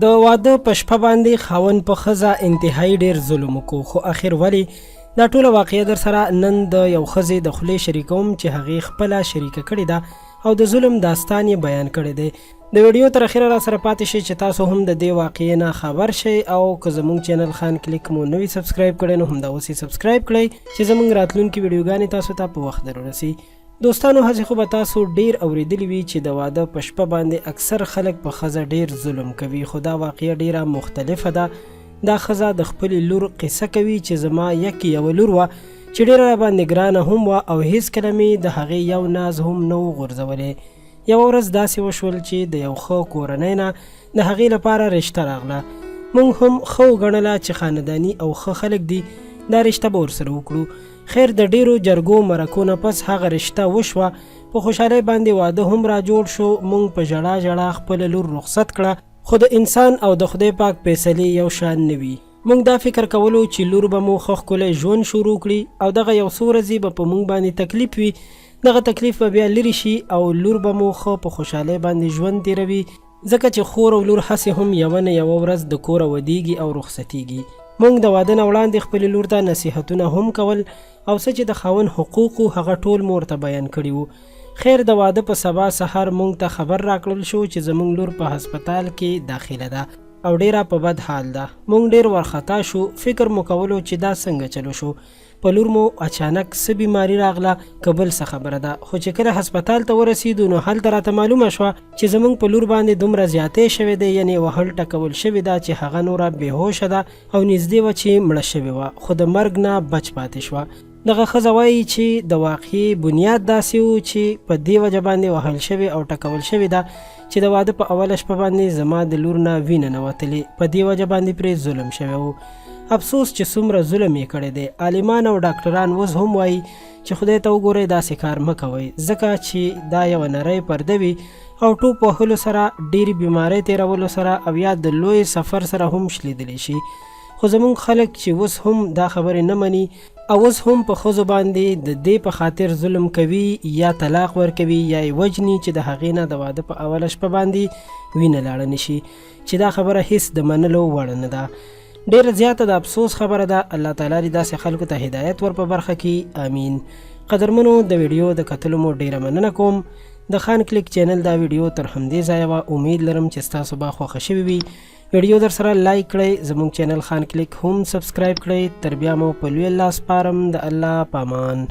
د واده په شپه باندې خاوند په ښځه انتهایی ډیر ظلم وکړو، خو اخر ولې دا ټوله واقعه در سره نن د یو ښځې د خولې شریکوم چې هغې خپله شریکه کړې ده او د ظلم داستان یې بیان کړی دی. د ویډیو تر اخره را سره پاتې شئ چې تاسو هم د دې واقعې نه خبر شئ، او که زموږ چینل خان کلیک مو نوي سبسکرایب کړی نو همدا اوس یې سبسکرایب کړئ چې زموږ راتلونکي ویډیوګانې تاسو ته په وخت در ورسي. دوستانو، هڅې خو به تاسو ډیر اوریدلی وي چې د واده په شپه باندې اکثر خلک په ښځه ډیر ظلم کوي، خو دا واقعه ډیره مختلفه ده. دا ښځه د خپلې لور قصه کوي چې زما یوه لور وه چې ډیره راباندې ګرانه هم وه او هیڅکله مې د هغې یو ناز هم نه و غورځولی. یوه ورځ داسې وشول چې د یو ښه کورنۍ نه د هغې لپاره رشته راغله. موږ هم ښه وګڼله چې خانداني او ښه خلک دي، دا رشته به ورسره وکړو. خیر، د ډیرو جرګو مرکو نه پس هغه رشته وشوه. په خوشحالۍ باندې واده هم را جوړ شو. موږ په ژړا ژړا خپله لور رخصت کړه، خو د انسان او د خدای پاک فیصلې یو شان نه وي. موږ دا فکر کولو چې لور به مو ښه ښکلی ژوند شروع کړي او دغه یو څو ورځې به په موږ باندې تکلیف وي، دغه تکلیف به بیا لرې شي او لور به مو ښه په خوشحالۍ باندې ژوند تېروي، ځکه چې خور او لور هسې هم یوه نه یوه ورځ د کوره ودیږي او رخصتیږي. موږ د واده نه وړاندې خپلې لور ته نصیحتونه هم کول او څه چې د خاوند حقوقو هغه ټول مو ورته بیان کړي وو. خیر، د واده په سبا سهار موږ ته خبر راکړل شو چې زموږ لور په هسپتال کې داخله ده او ډیره په بد حال ده. موږ ډیر ورخطا شو، فکر مو کولو چې دا څنګه چلو شو. په لور مو اچانک څه بیماري راغله که بل څه خبره ده، خو چې کله هسپتال ته ورسېدو نو هلته راته معلومه شوه چې زموږ په لور باندې دومره زیاتی شوی دی، یعنې وهل ټکول شوې ده چې هغه نوره بېهوشه ده او نږدې وه چې مړه شوې وه، خو د مرګ نه بچ پاتې شوه. دغه ښځه وایي چې د واقعي بنیاد داسې و چې په دې وجه باندې وهل شوې او ټکول شوې ده چې د واده په اوله شپه باندې زما د لور نه وینه نه وتلې، په دې وجه باندې پرې ظلم شوی و. افسوس چې څومره ظلم یې کړی دی. عالمان او ډاکټران اوس هم وایي چې خدای ته وګورئ داسې کار مه کوئ، ځکه چې دا یوه نری پرده وي او ټوپ وهلو سره، ډېرې بیمارۍ تېرولو سره او یا د لوی سفر سره هم شلیدلی شي. خو زموږ خلک چې اوس هم دا خبرې نه مني او اوس هم په ښځو باندې د دې په خاطر ظلم کوي یا طلاق ورکوي یا یې وجني چې د هغې نه د واده په اوله شپه باندې وینه لاړه نه شي، چې دا خبره هیڅ د منلو وړ نه ده. ډیره زیاته د افسوس خبره ده. الله تعالی دې داسې خلکو ته هدایت ور په برخه کې، آمین. قدرمنو، د ویډیو د کتلو مو ډیره مننه کوم. د خان کلیک چینل دا ویډیو تر همدې ځایه وه. امید لرم چې ستاسو به خوښه شوې وي. ویډیو در سره لایک کړئ، زموږ چینل خان کلیک هم سبسکرایب کړئ. تر بیا مو په لوی الله سپارم. د الله پامان.